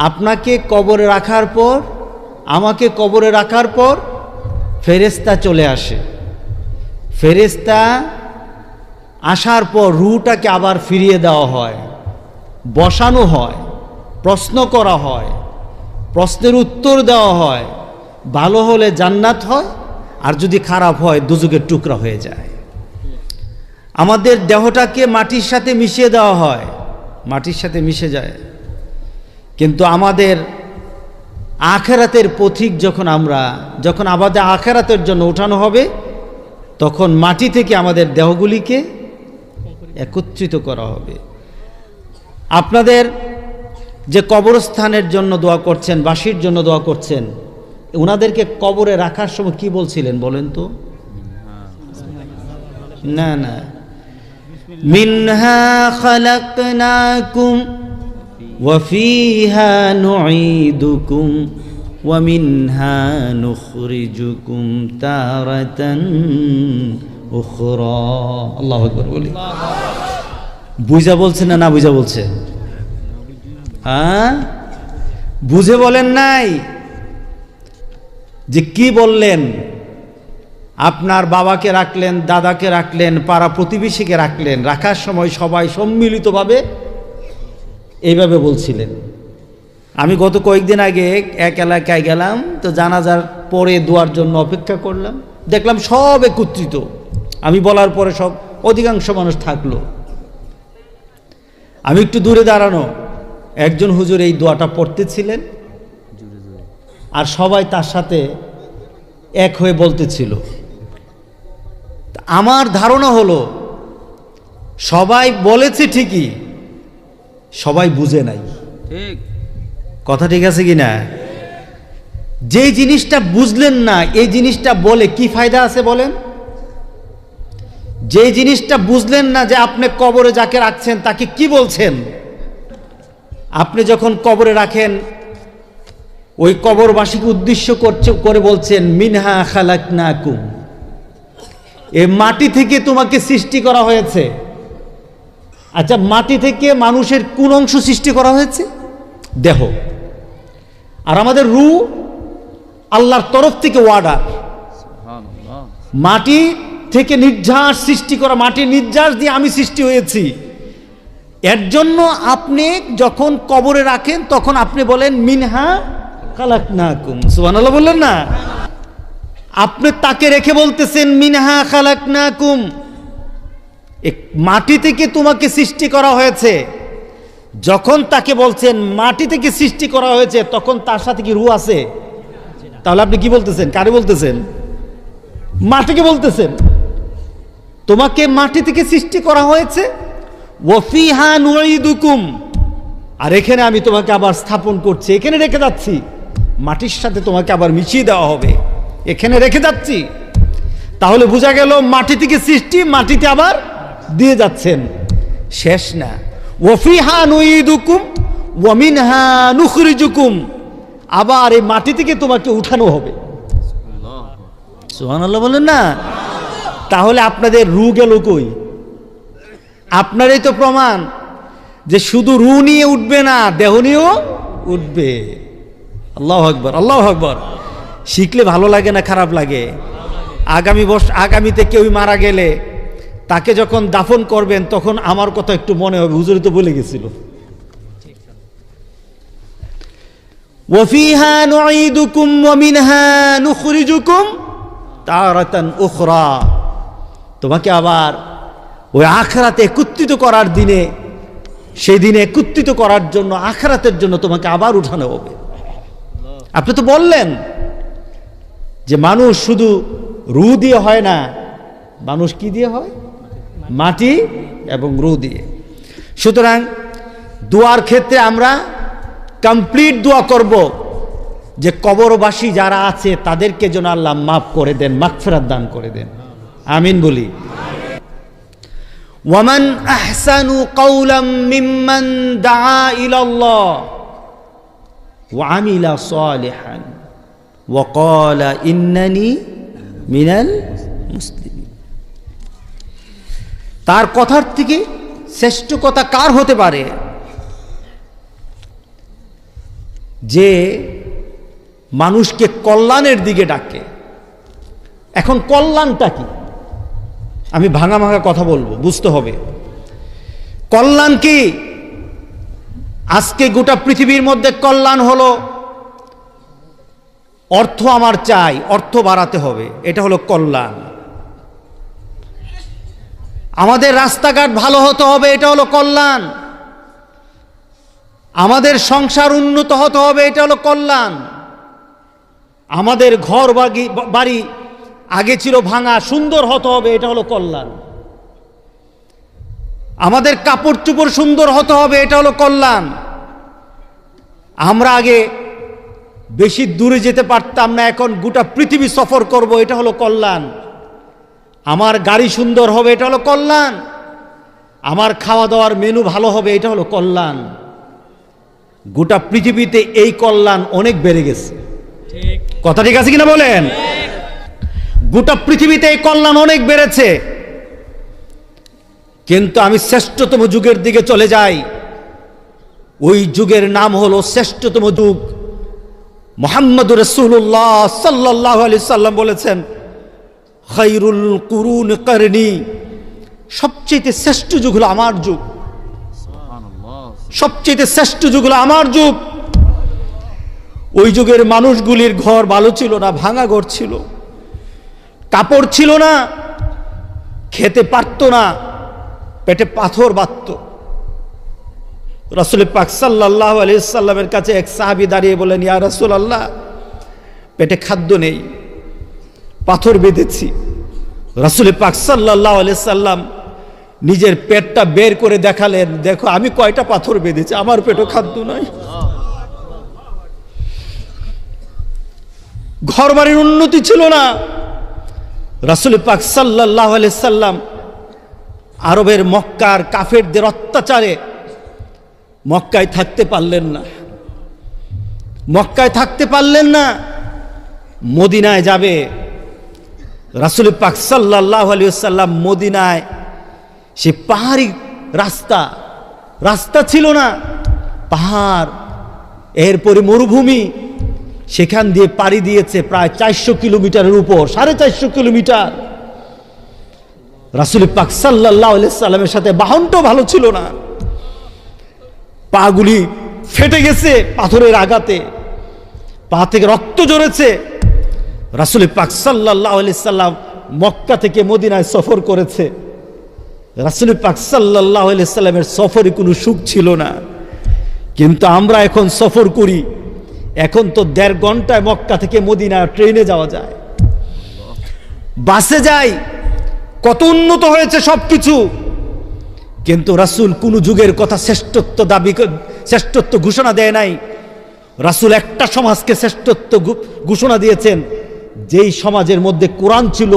আপনাকে কবরে রাখার পর, আমাকে কবরে রাখার পর ফেরেশতা চলে আসে। ফেরেশতা আসার পর রূহটাকে আবার ফিরিয়ে দেওয়া হয়, বসানো হয়, প্রশ্ন করা হয়, প্রশ্নের উত্তর দেওয়া হয়। ভালো হলে জান্নাত হয়, আর যদি খারাপ হয় দুজকের টুকরা হয়ে যায়। আমাদের দেহটাকে মাটির সাথে মিশিয়ে দেওয়া হয়, মাটির সাথে মিশে যায়। কিন্তু আমাদের আখেরাতের পথিক যখন আমাদের আখেরাতের জন্য ওঠানো হবে, তখন মাটি থেকে আমাদের দেহগুলিকে একত্রিত করা হবে। আপনাদের যে কবরস্থানের জন্য দোয়া করছেন, বাসির জন্য দোয়া করছেন, ওনাদেরকে কবরে রাখার সময় কি বলছিলেন বলেন তো? না না, মিনহা খালাকনাকুম ওয়া ফিহা নুঈদুকুম ওয়া মিনহা নুখরিজুকুম তারাতান উখরা। আল্লাহু আকবার বলি। বুঝা বলছেন না বুঝা বলছেন? হ্যাঁ, বুঝে বলেন নাই যে কি বললেন? আপনার বাবাকে রাখলেন, দাদাকে রাখলেন, পাড়া প্রতিবেশীকে রাখলেন, রাখার সময় সবাই সম্মিলিতভাবে এইভাবে বলছিলেন। আমি গত কয়েকদিন আগে এক এলাকায় গেলাম, তো জানাজার পরে দোয়ার জন্য অপেক্ষা করলাম, দেখলাম সব একত্রিত। আমি বলার পরে সব অধিকাংশ মানুষ থাকলো। আমি একটু দূরে দাঁড়ানো, একজন হুজুর এই দোয়াটা পড়তেছিলেন, আর সবাই তার সাথে এক হয়ে বলতেছিল। আমার ধারণা হলো সবাই বলেছে ঠিকই, সবাই বুঝে নাই। ঠিক কথা ঠিক আছে কি না? যে জিনিসটা বুঝলেন না, এই জিনিসটা বলে কি ফায়দা আছে বলেন? যে জিনিসটা বুঝলেন না, যে আপনি কবরে যাকে রাখছেন তাকে কি বলছেন, আপনি যখন কবরে রাখেন ওই কবরবাসীকে উদ্দেশ্য করে বলছেন মিনহা খালাকনাকুম, এই মাটি থেকে তোমাকে সৃষ্টি করা হয়েছে। আচ্ছা, মাটি থেকে মানুষের কোন অংশ সৃষ্টি করা হয়েছে? দেহ। আর আমাদের রূহ আল্লাহর তরফ থেকে অর্ডার, মাটি থেকে নির্যাস সৃষ্টি করা, মাটির নির্যাস দিয়ে আমি সৃষ্টি হয়েছি। এর জন্য আপনি যখন কবরে রাখেন তখন আপনি বলেন মিনহা খালাকনাকুম। সুবহানাল্লাহ বললেন না? আপনি তাকে রেখে বলতেছেন মিনহা খালাকনাকুম, মাটি থেকে তোমাকে সৃষ্টি করা হয়েছে। যখন তাকে বলছেন মাটি থেকে সৃষ্টি করা হয়েছে, তখন তার সাথে কি রূহ আছে? তাহলে আপনি কি বলতেছেন? কারে বলতেছেন? মাটিকে বলতেছেন। তোমাকে মাটি থেকে সৃষ্টি করা হয়েছে, ওয়া ফিহা নুঈদুকুম, আর এখানে আমি তোমাকে আবার স্থাপন করছি, এখানে রেখে যাচ্ছি। মাটির সাথে তোমাকে আবার মিশিয়ে দেওয়া হবে, এখানে রেখে যাচ্ছি। তাহলে বোঝা গেল মাটি থেকে সৃষ্টি, মাটিতে আবার দিয়ে যাচ্ছেন। শেষ না, ওয়া ফিহা নুঈদুকুম ওয়া মিনহা নুখরিজুকুম, আবার এই মাটি থেকে তোমাকে উঠানো হবে। সুবহানাল্লাহ বলেন না? তাহলে আপনাদের রূহ গেল কই? আপনারই তো প্রমাণ যে শুধু রূহ নিয়ে উঠবে না, দেহ নিয়েও উঠবে। আল্লাহু আকবার, আল্লাহু আকবার। শিখলে ভালো লাগে না খারাপ লাগে? আগামীতে কেউ মারা গেলে তাকে যখন দাফন করবেন তখন আমার কথা একটু মনে হবে, হুজুর তো বলে গেছিল ওয়া ফিহা নুঈদুকুম ওয়া মিনহা নুখরিজুকুম তারাতান উখরা। তোমাকে আবার ওই আখিরাতে একত্রিত করার দিনে, সেই দিনে একত্রিত করার জন্য, আখিরাতের জন্য তোমাকে আবার উঠানো হবে। আপনি তো বললেন যে মানুষ শুধু রূহ দিয়ে হয় না, মানুষ কি দিয়ে হয়? মাটি এবং রূহ দিয়ে। সুতরাং দোয়ার ক্ষেত্রে আমরা কমপ্লিট দোয়া করব যে কবরবাসী যারা আছে তাদেরকে যেন আল্লাহ মাফ করে দেন, মাগফিরাত দান করে দেন। আমিন বলি। ওয়ামান আহসানু কাওলাম মিম্মান দাআ ইলাল্লাহ ওয়া আমিলা সালিহান ওয়া ক্বালা ইন্নানি মিনাল মুসলিমিন। তার কথার থেকে শ্রেষ্ঠ কথা কার হতে পারে? যে মানুষকে কল্যাণের দিকে ডাকে। এখন কল্যাণটা কি? আমি ভাঙা ভাঙা কথা বলবো, বুঝতে হবে। কল্যাণ কি? আজকে গোটা পৃথিবীর মধ্যে কল্যাণ হলো অর্থ আমার চাই, অর্থ বাড়াতে হবে, এটা হলো কল্যাণ। আমাদের রাস্তাঘাট ভালো হতে হবে, এটা হলো কল্যাণ। আমাদের সংসার উন্নত হতে হবে, এটা হলো কল্যাণ। আমাদের ঘর বাড়ি আগে ছিল ভাঙা, সুন্দর হতে হবে, এটা হলো কল্যাণ। আমাদের কাপড় চোপড় সুন্দর হতে হবে, এটা হলো কল্যাণ। আমরা আগে বেশি দূরে যেতে পারতাম না, এখন গোটা পৃথিবী সফর করব, এটা হলো কল্যাণ। আমার গাড়ি সুন্দর হবে, এটা হলো কল্যাণ। আমার খাওয়া দাওয়ার মেনু ভালো হবে, এটা হলো কল্যাণ। গোটা পৃথিবীতে এই কল্যাণ অনেক বেড়ে গেছে, কথা ঠিক আছে কিনা বলেন? গোটা পৃথিবীতে এই কল্যাণ অনেক বেড়েছে। কিন্তু আমি শ্রেষ্ঠতম যুগের দিকে চলে যাই, ওই যুগের নাম হলো শ্রেষ্ঠতম যুগ। মুহাম্মদুর রাসূলুল্লাহ সাল্লাল্লাহু আলাইহি সাল্লাম বলেছেন, খায়রুল কুরুন করনি, সবচেয়ে শ্রেষ্ঠ যুগ হলো আমার যুগ। সবচেয়ে শ্রেষ্ঠ যুগ হলো আমার যুগ। ওই যুগের মানুষগুলির ঘর ভালো ছিল না, ভাঙা ঘর ছিল, কাপড় ছিল না, খেতে পারত না, পেটে পাথর বাঁধত। রাসূল পাক সাল্লাল্লাহু আলাইহি সাল্লামের কাছে এক সাহাবী দাঁড়িয়ে বলেন, ইয়া রাসূলুল্লাহ, পেটে খাদ্য নেই, পাথর বেঁধেছি। রাসূল পাক সাল্লাল্লাহু আলাইহি সাল্লাম নিজের পেটটা বের করে দেখালেন, দেখো আমি কয়টা পাথর বেঁধেছি, আমার পেটে খাদ্য নাই। ঘর বাড়ির উন্নতি ছিল না। রাসূল পাক সাল্লাল্লাহু আলাইহি সাল্লাম আরবের মক্কার কাফেরদের অত্যাচারে মক্কায় থাকতে পারলেন না। মক্কায় থাকতে পারলেন না, মদিনায় যাবে। রাসূল পাক সাল্লাল্লাহু আলাইহি সাল্লাম মদিনায়, সে পাহাড়ি রাস্তা ছিল না, পাহাড়, এরপরে মরুভূমি, সেখান দিয়ে পাড়ি দিয়েছে প্রায় 400 কিলোমিটারের উপর, 450 কিলোমিটার। রাসূল পাক সাল্লাল্লাহু আলাইহি সাল্লামের সাথে বাহনটাও ভালো ছিল না, পাগুলি ফেটে গেছে পাথরের আঘাতে, পা থেকে রক্ত ঝরেছে। রাসূল পাক সাল্লাল্লাহু আলাইহি সাল্লাম মক্কা থেকে মদিনায় সফর করেছে। রাসূল পাক সাল্লাল্লাহু আলাইহি সাল্লামের সফরে কোনো সুখ ছিল না। কিন্তু আমরা এখন সফর করি, এখন তো 1.5 ঘন্টায় মক্কা থেকে মদিনা ট্রেনে যাওয়া যায়, বাসে যাই, কত উন্নত হয়েছে সবকিছু। কিন্তু রাসূল কোন যুগের কথা শ্রেষ্ঠত্ব ঘোষণা দেয় নাই। রাসূল একটা সমাজকে শ্রেষ্ঠত্ব ঘোষণা দিয়েছেন, যেই সমাজের মধ্যে কোরআন ছিল,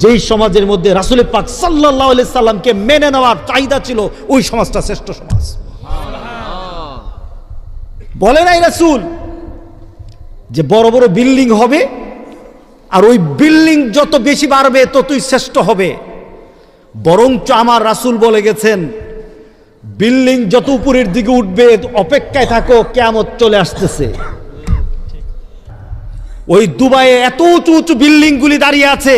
যেই সমাজের মধ্যে রাসূল পাক সাল্লাল্লাহু আলাইহি সাল্লামকে মেনে নেওয়ার চাহিদা ছিল, ওই সমাজটা শ্রেষ্ঠ সমাজ। বলে নাই রাসূল যে বড় বড় বিল্ডিং হবে, আর ওই বিল্ডিং যত বেশি বাড়বে ততই শ্রেষ্ঠ হবে। বরঞ্চ আমার রাসূল বলে গেছেন, বিল্ডিং যত উপরের দিকে উঠবে অপেক্ষায় থাকো, কিয়ামত চলে আসতেছে। ওই দুবাইয়ে এত উঁচু উঁচু বিল্ডিং গুলি দাঁড়িয়ে আছে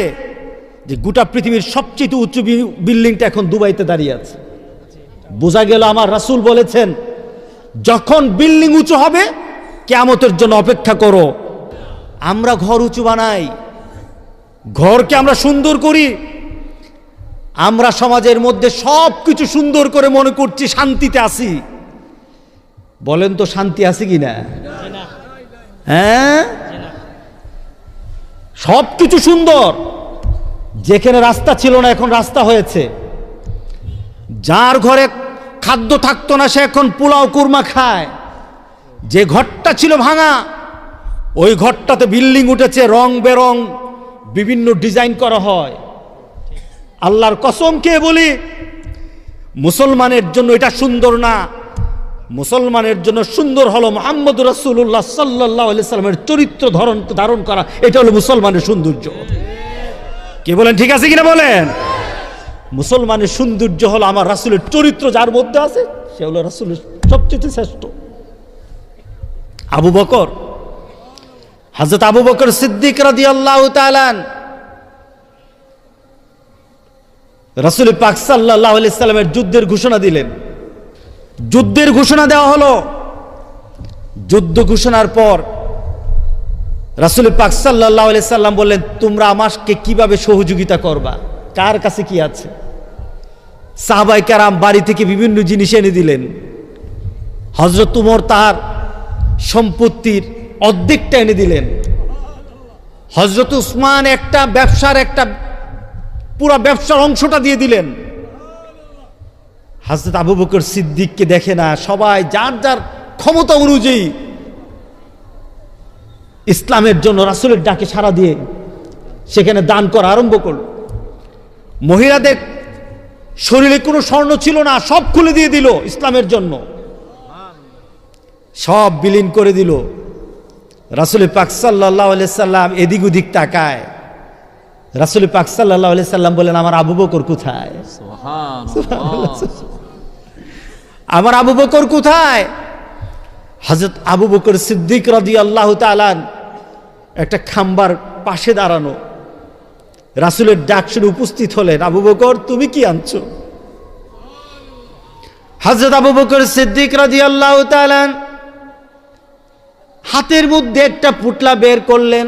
যে গোটা পৃথিবীর সবচেয়ে উঁচু বিল্ডিংটা এখন দুবাইতে দাঁড়িয়ে আছে। বোঝা গেল আমার রাসূল বলেছেন, যখন বিল্ডিং উঁচু হবে কিয়ামতের জন্য অপেক্ষা করো। আমরা ঘর উঁচু বানাই, ঘরকে আমরা সুন্দর করি, আমরা সমাজের মধ্যে সব কিছু সুন্দর করে মনে করছি শান্তিতে আছি। বলেন তো শান্তি আছে কিনা? হ্যাঁ, সব কিছু সুন্দর। যেখানে রাস্তা ছিল না এখন রাস্তা হয়েছে। যার ঘরে খাদ্য থাকতো না সে এখন পোলাও কুরমা খায়। যে ঘরটা ছিল ভাঙা, ওই ঘরটাতে বিল্ডিং উঠেছে, রং বেরং বিভিন্ন ডিজাইন করা হয়। আল্লাহর কসম খেয়ে বলি, মুসলমানের জন্য এটা সুন্দর না। মুসলমানের জন্য সুন্দর হলো মুহাম্মদুর রাসূলুল্লাহ সাল্লাল্লাহু আলাইহি সাল্লামের চরিত্র ধারণ করা, এটা হলো মুসলমানের সৌন্দর্য। কে বলেন ঠিক আছে কিনা বলেন? মুসলমানের সৌন্দর্য হলো আমার রাসূলের চরিত্র, যার মধ্যে আছে সে হলো রাসূলের সবচেয়ে শ্রেষ্ঠ। আবু বকর, হযরত আবু বকর সিদ্দিক রাদিয়াল্লাহু তাআলা রাসূল পাক সাল্লাল্লাহু আলাইহি সাল্লামের যুদ্ধের ঘোষণা দিলেন। যুদ্ধের ঘোষণা দেওয়া হলো। যুদ্ধ ঘোষণার পর রাসূল পাক সাল্লাল্লাহু আলাইহি সাল্লাম বললেন, তোমরা আমাকে কিভাবে সহযোগিতা করবা, কার কাছে কি আছে? সাহাবায়ে কেরাম বাড়ি থেকে বিভিন্ন জিনিস এনে দিলেন। হযরত উমর তার সম্পত্তির অর্ধেকটা এনে দিলেন। হযরত উসমান একটা পুরা ব্যবসার অংশটা দিয়ে দিলেন। হযরত আবু বকর সিদ্দিককে দেখে না, সবাই যার যার ক্ষমতা অনুযায়ী ইসলামের জন্য রাসূলের ডাকে সাড়া দিয়ে সেখানে দান করা আরম্ভ করল। মহিলাদের শরীরে কোনো স্বর্ণ ছিল না, সব খুলে দিয়ে দিল ইসলামের জন্য, সব বিলীন করে দিল। রাসূল পাক সাল্লাল্লাহু আলাইহি সাল্লাম এদিক ওদিক তাকায়। রাসূল পাক সাল্লাল্লাহু আলাইহি সাল্লাম বলেন, আমার আবু বকর কোথায়? আমার আবু বকর কোথায়? হযরত আবু বকর সিদ্দিক রাদিয়াল্লাহু তাআলা একটা খাম্বার পাশে দাঁড়ানো, রাসূলের ডাক শুনে উপস্থিত হলেন। আবু বকর, তুমি কি আনছো? হযরত আবু বকর সিদ্দিক রাদিয়াল্লাহু তাআলা হাতের মধ্যে একটা পুটলা বের করলেন।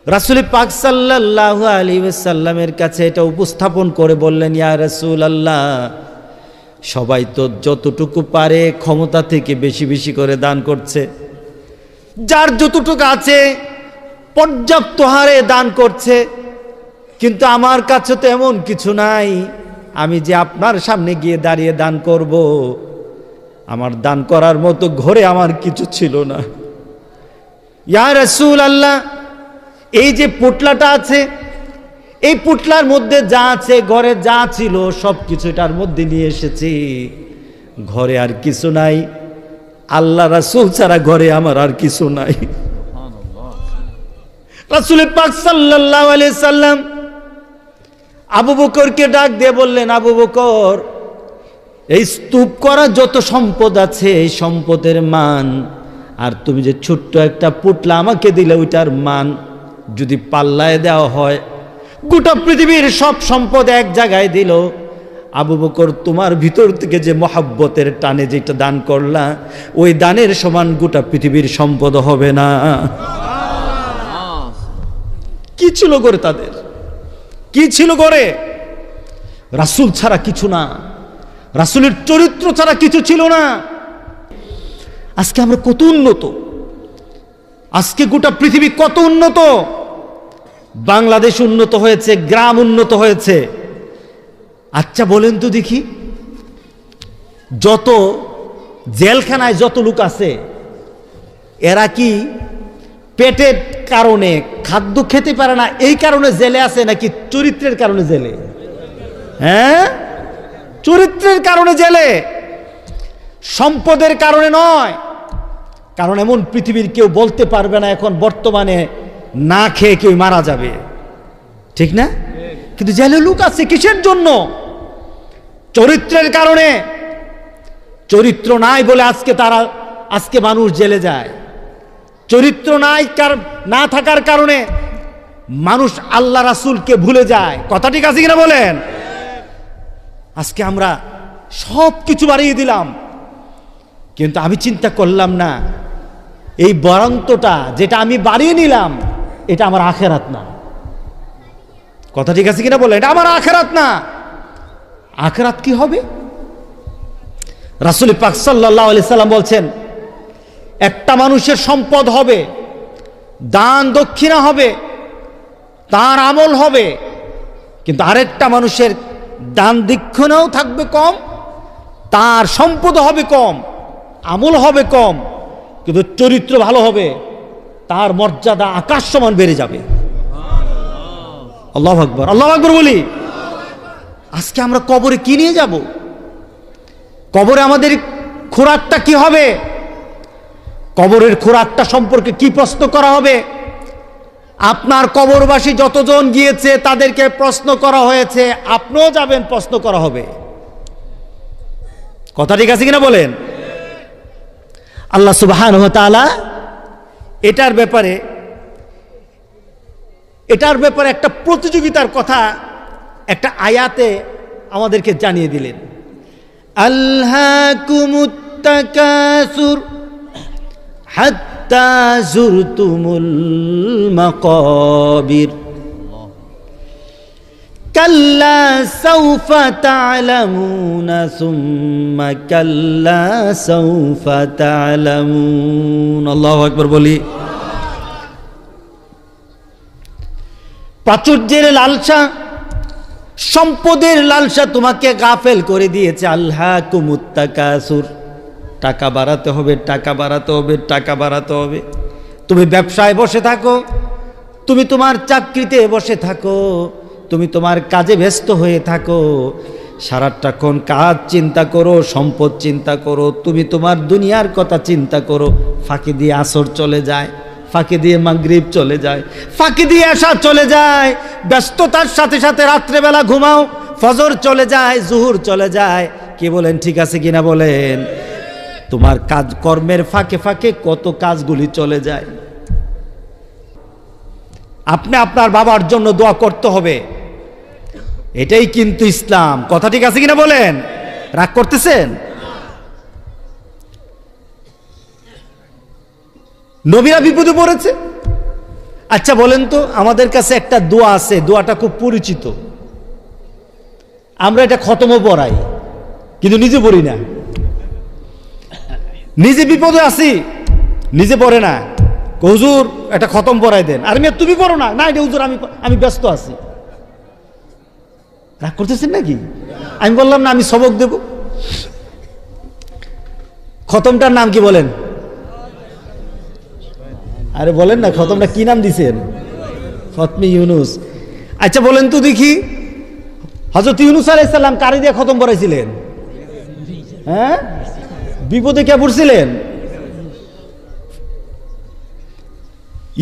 রাসূল পাক সাল্লাল্লাহু আলাইহি ওয়াসাল্লামের কাছে এটা উপস্থাপন করে বললেন, ইয়া রাসূলুল্লাহ, সবাই তো যতটুকু পারে ক্ষমতা থেকে বেশি বেশি করে দান করছে, যার যতটুকু আছে পর্যাপ্ত হারে দান করছে, কিন্তু আমার কাছে তো এমন কিছু নাই, আমি যে আপনার সামনে গিয়ে দাঁড়িয়ে দান করব, আমার দান করার মতো ঘরে আমার কিছু ছিল না। ইয়া রাসূলুল্লাহ, এই যে পুটলাটা আছে, এই পুটলার মধ্যে যা আছে, ঘরে যা ছিল সব কিছু এটার মধ্যে নিয়ে এসেছি, ঘরে আর কিছু নাই, আল্লাহ রাসূল ছাড়া ঘরে আমার আর কিছু নাই। রাসূল পাক সাল্লাল্লাহু আলাইহি সাল্লাম আবু বকরকে ডাক দিয়ে বললেন, আবু বকর, এই স্তূপ করা যত সম্পদ আছে এই সম্পদের মান, আর তুমি যে ছোট্ট একটা পুটলা আমাকে দিলে ওইটার মান যদি পাল্লায় দেওয়া হয়, গোটা পৃথিবীর সব সম্পদ এক জায়গায় দিল, আবু বকর তোমার ভিতর থেকে যে মহব্বতের টানে যেটা দান করলা, ওই দানের সমান গোটা পৃথিবীর সম্পদ হবে না। কি ছিল করে তাদের? কি ছিল করে? রাসূল ছাড়া কিছু না, রাসূলের চরিত্র ছাড়া কিছু ছিল না। আজকে আমরা কত উন্নত, আজকে গোটা পৃথিবী কত উন্নত, বাংলাদেশ উন্নত হয়েছে, গ্রাম উন্নত হয়েছে। আচ্ছা বলেন তো দেখি, যত জেলখানায় যত লোক আছে, এরা কি পেটের কারণে খাদ্য খেতে পারে না এই কারণে জেলে আছে, নাকি চরিত্রের কারণে জেলে? হ্যাঁ, চরিত্রের কারণে জেলে, সম্পদের কারণে নয়। কারণ এমন পৃথিবীর কেউ বলতে পারবে না এখন বর্তমানে না খেয়ে কেউ মারা যাবে, ঠিক না? কিন্তু জেলে লোক আছে কিসের জন্য? চরিত্রের কারণে। চরিত্র নাই বলে আজকে মানুষ জেলে যায়। চরিত্র না থাকার কারণে মানুষ আল্লাহ রাসূলকে ভুলে যায়। কথা ঠিক আছে কিনা বলেন? আজকে আমরা সব কিছু বাড়িয়ে দিলাম, কিন্তু আমি চিন্তা করলাম না এই বরান্তটা যেটা আমি বাড়িয়ে নিলাম এটা আমার আখিরাত না। কথা ঠিক আছে কিনা বলেন? এটা আমার আখিরাত না। আখিরাত কি হবে? রাসূল পাক সাল্লাল্লাহু আলাইহি সাল্লাম বলছেন, একটা মানুষের সম্পদ হবে, দান দক্ষিণা হবে, তার আমল হবে, কিন্তু আরেকটা মানুষের দান দক্ষিণাও থাকবে কম, তার সম্পদ হবে কম, আমল হবে কম, কিন্তু চরিত্র ভালো হবে, তার মর্যাদা আকাশ সমান বেড়ে যাবে। আল্লাহু আকবার, আল্লাহু আকবার বলি। আজকে আমরা কবরে কি নিয়ে যাব? কবরে আমাদের খোরাকটা কি হবে? কবরের খোরাকটা সম্পর্কে কি প্রশ্ন করা হবে? আপনার কবরবাসী যতজন গিয়েছে তাদেরকে প্রশ্ন করা হয়েছে, আপনিও যাবেন, প্রশ্ন করা হবে। কথা ঠিক আছে কিনা বলেন? আল্লাহ সুবহানাহু ওয়া তাআলা এটার ব্যাপারে একটা প্রতিযোগিতার কথা একটা আয়াতে আমাদেরকে জানিয়ে দিলেন। আলহাকুমুত তাকাসুর হাত্তা যুরতুমুল মাকাবির কাল্লা সাউফা তা'লামুনা সুম্মা কাল্লা সাউফা তা'লামুন। আল্লাহু আকবার বলি। প্রাচুর্যের লালসা, সম্পদের লালসা তোমাকে গাফেল করে দিয়েছে। আলহাকুমুত তাকাসুর, টাকা বাড়াতে হবে, টাকা বাড়াতে হবে, টাকা বাড়াতে হবে। তুমি ব্যবসায় বসে থাকো, তুমি তোমার চাকরিতে বসে থাকো, তুমি তোমার কাজে ব্যস্ত হয়ে থাকো, সারাটাক্ষণ কাজ চিন্তা করো, সম্পদ চিন্তা করো, তুমি তোমার দুনিয়ার কথা চিন্তা করো। ফাঁকি দিয়ে আসর চলে যায়, ফাঁকি দিয়ে মাগরিব চলে যায়, ফাঁকি দিয়ে এশা চলে যায়, ব্যস্ততার সাথে সাথে রাত্রেবেলা ঘুমাও, ফজর চলে যায়, জুহুর চলে যায়। কি বলেন, ঠিক আছে কিনা বলেন? তোমার কাজ কর্মের ফাঁকে ফাঁকে কত কাজগুলি চলে যায়। আপনি আপনার বাবার জন্য দোয়া করতে হবে, এটাই কিন্তু ইসলাম। কথা ঠিক আছে কিনা বলেন? রাগ করতেছেন? নবীরা বিপদে পড়েছে। আচ্ছা বলেন তো, আমাদের কাছে একটা দোয়া আছে, দোয়াটা খুব পরিচিত, আমরা এটা খতমও পড়াই, কিন্তু নিজে পড়ি না। নিজে বিপদে আছি, নিজে পড়ে না। হুজুর এটা খতম পড়াই দেন। আর মেয়ে তুমি পড়ো না, না এটা হুজুর আমি ব্যস্ত আছি। রাগ করতেছেন নাকি? আমি বললাম না আমি সবক দেব। খতমটার নাম কি বলেন? আরে বলেন না, খতমটা কি নাম দিছেন? খতমে ইউনুস। আচ্ছা বলেন তো দেখি, হযরত ইউনুস আলাইহিস সালাম কারি দিয়ে খতম পড়াইছিলেন? হ্যাঁ, বিপদে কে পড়ছিলেন?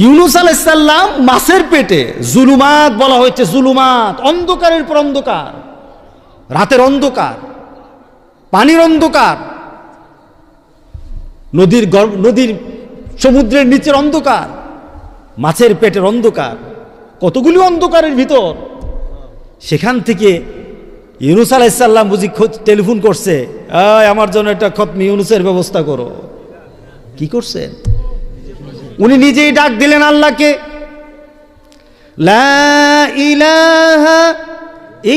ইউনুস আলাইহিস সালাম মাছের পেটে, জুলুমাত বলা হয়েছে, জুলুমাত, অন্ধকারের পর অন্ধকার, রাতের অন্ধকার, পানির অন্ধকার, নদীর সমুদ্রের নিচের অন্ধকার, মাছের পেটের অন্ধকার, কতগুলি অন্ধকারের ভিতর। সেখান থেকে ইউনুস আলাইহিস সালাম বুঝি টেলিফোন করছে, আমার জন্য একটা খতমে ইউনুসের ব্যবস্থা করো। কি করছেন? উনি নিজেই ডাক দিলেন আল্লাহকে, লা ইলাহা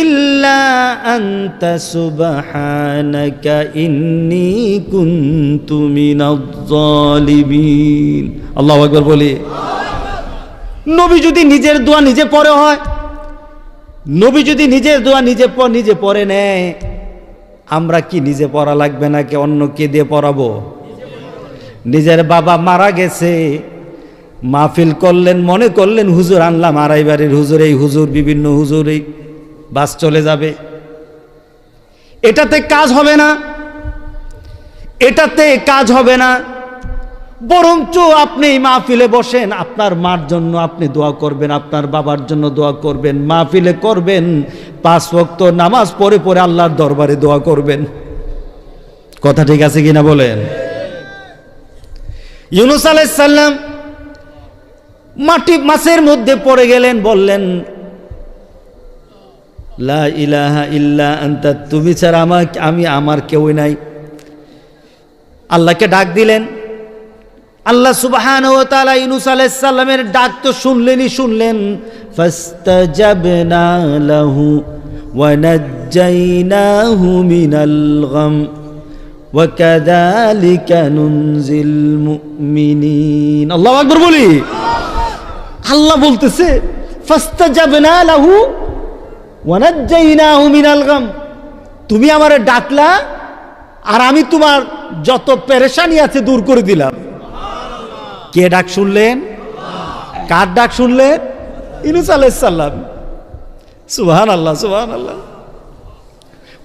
ইল্লা আনতা সুবহানাকা ইন্নী কুনতু মিনাজ জালিমিন। আল্লাহু আকবার বলি। নবী যদি নিজের দোয়া নিজে পড়ে হয়, নবী যদি নিজের দোয়া নিজে পড়ে নেয়, আমরা কি নিজে পড়া লাগবে নাকি অন্যকে দিয়ে পড়াবো? নিজের বাবা মারা গেছে, মাহফিল করলেন, মনে করলেন হুজুর আনলাম আড়াই বাড়ির হুজুর, এই হুজুর, বিভিন্ন হুজুর, এই বাস চলে যাবে। এটাতে কাজ হবে না, এটাতে কাজ হবে না। বরঞ্চ আপনি এই মাহফিলে বসেন, আপনার মার জন্য আপনি দোয়া করবেন, আপনার বাবার জন্য দোয়া করবেন, মাহফিলে করবেন, 5 ওয়াক্ত নামাজ পড়ে পড়ে আল্লাহর দরবারে দোয়া করবেন। কথা ঠিক আছে কিনা বলেন? ইউনুস আলাইহিস সালাম মাছের মধ্যে পড়ে গেলেন, বললেন লা ইলাহা ইল্লা আনতা, তুমি ছাড়া আমার কেউ নাই। আল্লাহকে ডাক দিলেন। আল্লাহ সুবহানাহু ওয়া তাআলা ইউনুস আলাইহিস সালামের ডাক তো শুনলেন। ফাস্তাজাবনা লাহু ওয়া নাজ্জাইনাহু মিনাল গাম ওয়া কাযালিকা নুনজিল মুমিনিন। আল্লাহু আকবার বলি। আল্লাহ বলতেছে ফাস্তাজাবনা লাহু ওয়া নাজ্জাইনাহু মিনাল গাম, তুমি আমারে ডাকলা আর আমি তোমার যত পেরেশানি আছে দূর করে দিলাম। কে ডাক শুনলেন? কার ডাক শুনলেন? ইউনুস আলাইহিস সালাম। সুবহানাল্লাহ, সুবহানাল্লাহ।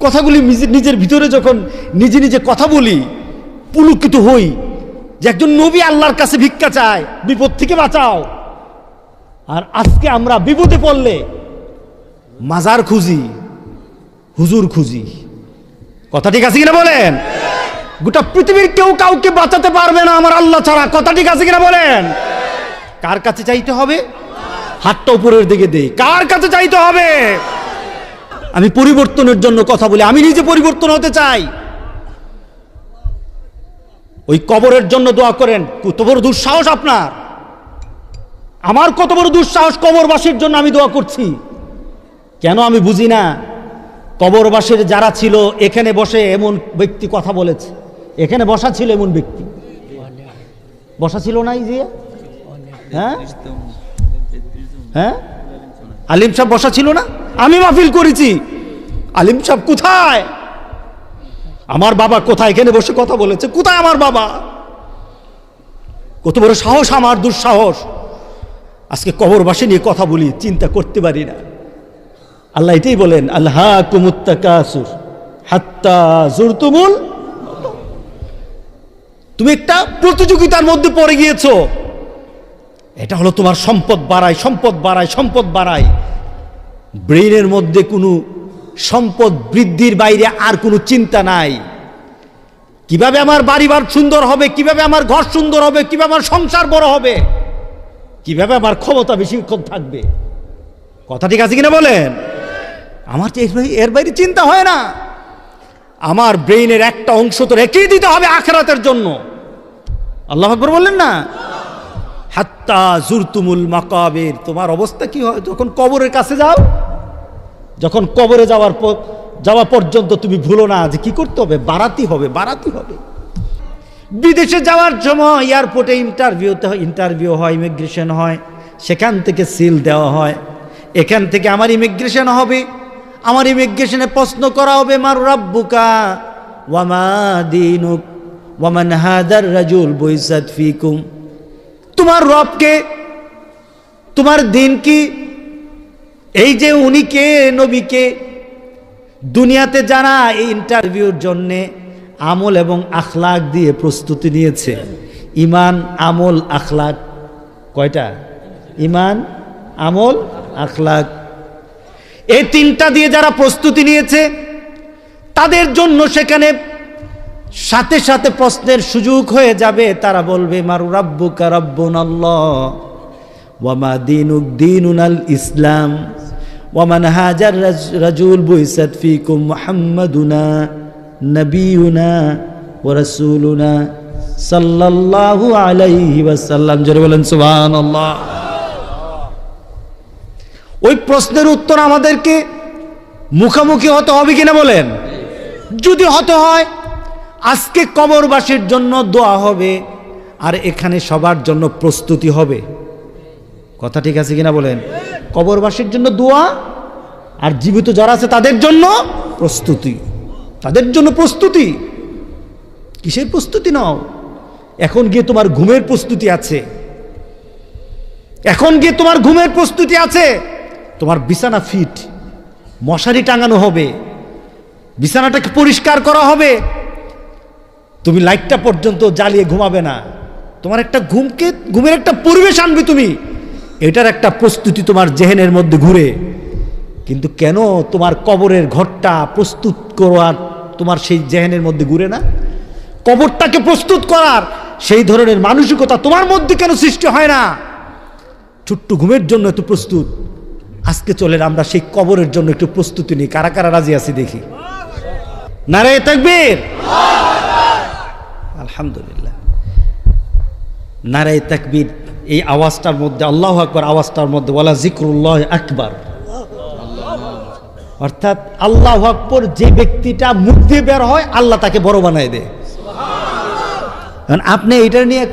কথাগুলি নিজের ভিতরে যখন নিজে কথা বলি, পুলকিত হই যে একজন নবী আল্লাহর কাছে ভিক্ষা চায়, বিপদ থেকে বাঁচাও। আর আজকে আমরা বিপদে পড়লে মাজার খুঁজি, হুজুর খুঁজি। কথা ঠিক আছে কিনা বলেন? গোটা পৃথিবীর কেউ কাউকে বাঁচাতে পারবে না আমার আল্লাহ ছাড়া। কথা ঠিক আছে কিনা বলেন? কার কাছে চাইতে হবে? হাতটা উপরের দিকে দেই। কার কাছে চাইতে হবে? আমি পরিবর্তনের জন্য কথা বলি, আমি নিজে পরিবর্তন হতে চাই। ওই কবরের জন্য দোয়া করেন। কত বড় দুঃসাহস আপনার! আমার কত বড় দুঃসাহস, কবরবাসীর জন্য আমি দোয়া করছি। কেন আমি বুঝি না। কবরবাসীর যারা ছিল এখানে বসে এমন ব্যক্তি কথা বলেছে, এখানে বসা ছিল এমন ব্যক্তি বসা ছিল নাই যে? হ্যাঁ হ্যাঁ, আলিম সাহেব বসা ছিল না? আমি মাহফিল করেছি, আলিম সাহেব কোথায়? আমার বাবা কোথায়? এখানে বসে কথা বলেছে। কোথায় আমার বাবা? কত বড় সাহস আমার! দুঃসাহস। আজকে কবরবাসী নিয়ে কথা বলি, চিন্তা করতে পারি না। আল্লাহ এটাই বলেন, আলহাকুমুত তাকাসুর হাত্তা যুরতুমুল। তুমি একটা প্রতিযোগিতার মধ্যে পড়ে গিয়েছো। এটা হলো তোমার সম্পদ বাড়ায়, সম্পদ বাড়ায়, সম্পদ বাড়ায়। ব্রেইনের মধ্যে কোনো সম্পদ বৃদ্ধির বাইরে আর কোনো চিন্তা নাই। কিভাবে আমার বাড়িঘর সুন্দর হবে, কিভাবে আমার ঘর সুন্দর হবে, কিভাবে আমার সংসার বড় হবে, কিভাবে আমার ক্ষমতা বেশিক্ষণ থাকবে। কথা ঠিক আছে কিনা বলেন? আমার তো এর বাইরে চিন্তা হয় না। আমার ব্রেইনের একটা অংশ তো রেখেই দিতে হবে আখিরাতের জন্য। আল্লাহু আকবার বললেন না? হাত্তা যুরতুমুল মাকাবির। তোমার অবস্থা কি হয় যখন কবরের কাছে যাও? যখন কবরে যাওয়া পর্যন্ত তুমি ভুলো না যে কি করতে হবে, বাড়াতে হবে, বাড়াতে হবে। বিদেশে যাওয়ার সময় এয়ারপোর্টে ইন্টারভিউ হয়, ইমিগ্রেশন হয়, সেখান থেকে সিল দেওয়া হয়। এখান থেকে আমার ইমিগ্রেশন হবে। আমার ইমিগ্রেশনে প্রশ্ন করা হবে, মার রাব্বুকা ওয়া মা দীনুক ওয়া মান হাদার রাজুল বুইসাত ফিকুম। তোমার রবকে, তোমার দিন কি? এই যে উনি কে, নবীকে? দুনিয়াতে যারা এই ইন্টারভিউর জন্যে আমল এবং আখলাক দিয়ে প্রস্তুতি নিয়েছে, ইমান, আমল, আখলাক, কয়টা? ইমান, আমল, আখলাক, এই তিনটা দিয়ে যারা প্রস্তুতি নিয়েছে তাদের জন্য সেখানে সাথে সাথে প্রশ্নের সুযোগ হয়ে যাবে। তারা বলবে, মারু রাব্বুকা রাব্বুনাল্লাহ ওয়া মা দীনুক দীনুনাল ইসলাম ওয়া মান হাজার রাজুল বুইসাত ফিকুম মুহাম্মাদুনা নবিয়ুনা ওয়া রাসূলুনা সাল্লাল্লাহু আলাইহি ওয়াসাল্লাম। জোরে বলেন সুবহানাল্লাহ। ওই প্রশ্নের উত্তর আমাদেরকে মুখোমুখি হতে হবে কিনা বলেন? যদি হতে হয়, আজকে কবরবাসীর জন্য দোয়া হবে আর এখানে সবার জন্য প্রস্তুতি হবে। কথা ঠিক আছে কিনা বলেন? কবরবাসীর জন্য দোয়া আর জীবিত যারা আছে তাদের জন্য প্রস্তুতি। তাদের জন্য প্রস্তুতি। কিসের প্রস্তুতি নাও? এখন গিয়ে তোমার ঘুমের প্রস্তুতি আছে। এখন গিয়ে তোমার ঘুমের প্রস্তুতি আছে। তোমার বিছানা ফিট, মশারি টাঙানো হবে, বিছানাটাকে পরিষ্কার করা হবে। তুমি লাইটটা পর্যন্ত জ্বালিয়ে ঘুমাবে না। তোমার একটা ঘুমের একটা পরিবেশ আনবে তুমি। এটার একটা প্রস্তুতি তোমার জেহেনের মধ্যে ঘুরে। কিন্তু কেন তোমার কবরের ঘরটা প্রস্তুত করার তোমার সেই জেহেনের মধ্যে ঘুরে না? কবরটাকে প্রস্তুত করার সেই ধরনের মানসিকতা তোমার মধ্যে কেন সৃষ্টি হয় না? ছোট্ট ঘুমের জন্য এত প্রস্তুত। আজকে চলেন আমরা সেই কবরের জন্য একটু প্রস্তুতি নিই। কারা কারা রাজি আছি দেখি। নারে তাকবীর, আলহামদুলিল্লাহ। নারে তাকবীর, এই আওয়াজটার মধ্যে, আল্লাহু আকবার আওয়াজটার মধ্যে ওয়ালা জিকরুল্লাহ আকবার, অর্থাৎ আল্লাহু আকবার যে ব্যক্তিটা মুখ দিয়ে বের হয় আল্লাহ তাকে বড় বানায় দেয়। আপনি এটা নিয়ে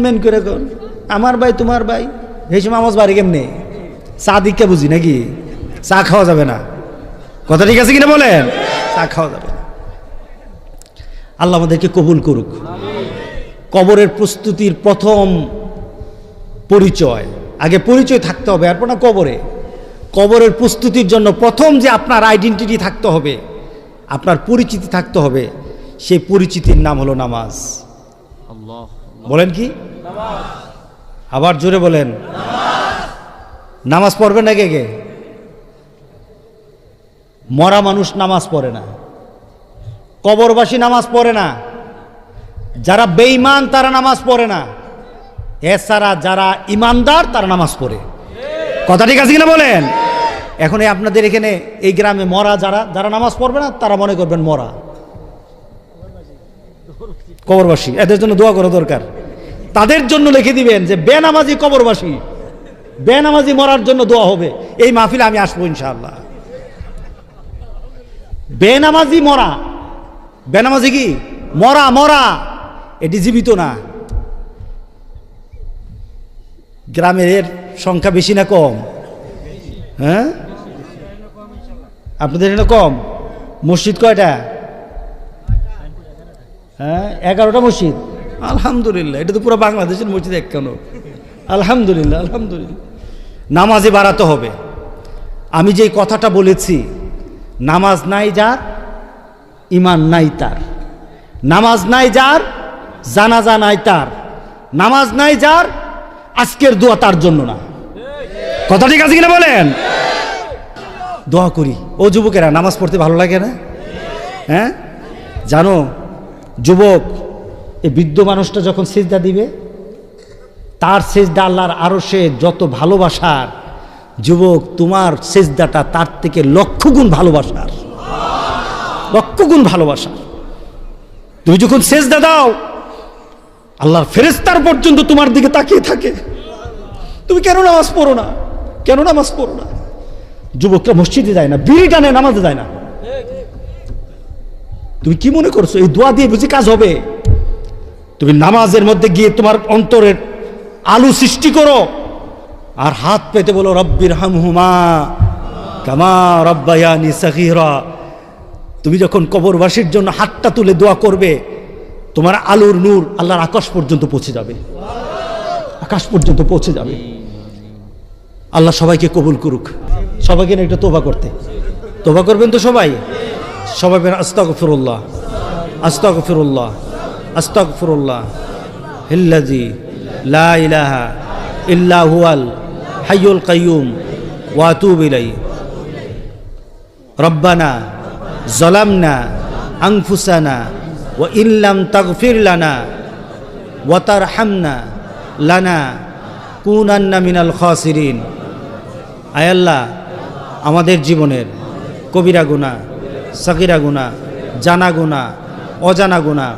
মেন করে কোন আমার ভাই তোমার ভাই, এই সময় আওয়াজ বাড়ি কেমনে? চা দিকে বুঝি নাকি? চা খাওয়া যাবে না। কথা ঠিক আছে কিনা বলেন? চা খাওয়া যাবে না। আল্লাহ আমাদেরকে কবুল করুক। কবরের প্রস্তুতির প্রথম পরিচয়, আগে পরিচয় থাকতে হবে, এরপর না কবরে। কবরের প্রস্তুতির জন্য প্রথম যে আপনার আইডেন্টিটি থাকতে হবে, আপনার পরিচিতি থাকতে হবে, সেই পরিচিতির নাম হলো নামাজ। বলেন কি? আবার জোরে বলেন। নামাজ পড়বেন না? কে? মরা মানুষ নামাজ পড়ে না, কবরবাসী নামাজ পড়ে না। যারা বেঈমান তারা নামাজ পড়ে না, এছাড়া যারা ইমানদার তারা নামাজ পড়ে। কথা ঠিক আছে কিনা বলেন? এখন এই আপনাদের এখানে এই গ্রামে মরা যারা যারা নামাজ পড়বে না তারা মনে করবেন মরা, কবরবাসী। এদের জন্য দোয়া করা দরকার। তাদের জন্য লিখে দিবেন যে বেনামাজি কবরবাসী, বেনামাজি মরার জন্য দোয়া হবে। এই মাহফিলে আমি আসবো ইনশাআল্লাহ। বেনামাজি মরা, বেনামাজি কি মরা, মরা এটি জীবিত না। গ্রামের সংখ্যা বেশি না কম? হ্যাঁ, আপনাদের এখানে কম। মসজিদ কয়টা? হ্যাঁ, 11টা মসজিদ। আলহামদুলিল্লাহ, এটা তো পুরো বাংলাদেশের মসজিদ এক কেন। আলহামদুলিল্লাহ, আলহামদুলিল্লাহ। নামাজে বাড়াতে হবে। আমি যে কথাটা বলেছি, নামাজ নাই যার ঈমান নাই তার, নামাজ নাই যার জানাজা নাই তার, নামাজ নাই যার আজকের দোয়া তার জন্য না। কথা ঠিক আছে কিনা বলেন? দোয়া করি। ও যুবকেরা, নামাজ পড়তে ভালো লাগে না? হ্যাঁ, জানো যুবক, এই বৃদ্ধ মানুষটা যখন সিজদা দিবে, তার সিজদা আল্লাহর আরশে যত ভালোবাসার, যুবক তোমার সিজদাটা তার থেকে লক্ষ গুণ ভালোবাসার, লক্ষ গুণ ভালোবাসার। তুমি যখন সিজদা দাও, আল্লাহর ফেরেশতার পর্যন্ত তোমার দিকে তাকিয়ে থাকে। তুমি কেন নামাজ পড়ো না? কেন নামাজ পড়ো না? যুবকরা মসজিদে যায় না, বিড়ি টানে, নামাজে যায় না। তুমি কি মনে করছো এই দোয়া দিয়ে বুঝি কাজ হবে? তুমি নামাজের মধ্যে গিয়ে তোমার অন্তরের আলো সৃষ্টি করো, আর হাত পেতে বলো রব্বির হামহুমা কামা রব্বায়ানি সগীরা। তুমি যখন কবরবাসীর জন্য হাতটা তুলে দোয়া করবে, তোমার আলোর নূর আল্লাহর আকাশ পর্যন্ত পৌঁছে যাবে, আকাশ পর্যন্ত পৌঁছে যাবে। আল্লাহ সবাইকে কবুল করুক। সবাইকে না একটু তোবা করতে, তোবা করবেন তো সবাই? সবাই বলেন আস্তাগফিরুল্লাহ, আস্তাগফিরুল্লাহ, আস্তাগফিরুল্লাহ হিল্লাযী লা ইলাহা ইল্লা হুয়াল হাইয়ুল কাইয়্যুম ওয়া আতুবু ইলাইহি। রব্বানা যালামনা আনফুসানা ওয়া ইল্লাম তাগফির লানা ওয়া তারহামনা লানা কুনান্না মিনাল খাসিরিন। আয় আল্লাহ, আমাদের জীবনের কবিরা গুনাহ, সাগীরা গুনাহ, জানা গুনাহ, অজানা গুনাহ,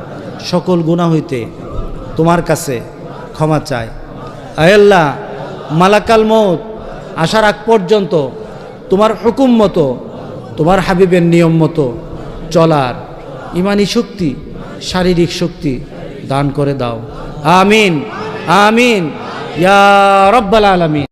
সকল গুনাহ হইতে তোমার কাছে ক্ষমা চাই। আয় আল্লাহ, মালাকাল মউত আসার আগ পর্যন্ত তোমার হুকুম মতো, তোমার হাবিবের নিয়ম মতো চলার ইমানি শক্তি, শারীরিক শক্তি দান করে দাও। আমিন, আমিন ইয়া রাব্বাল আলামিন।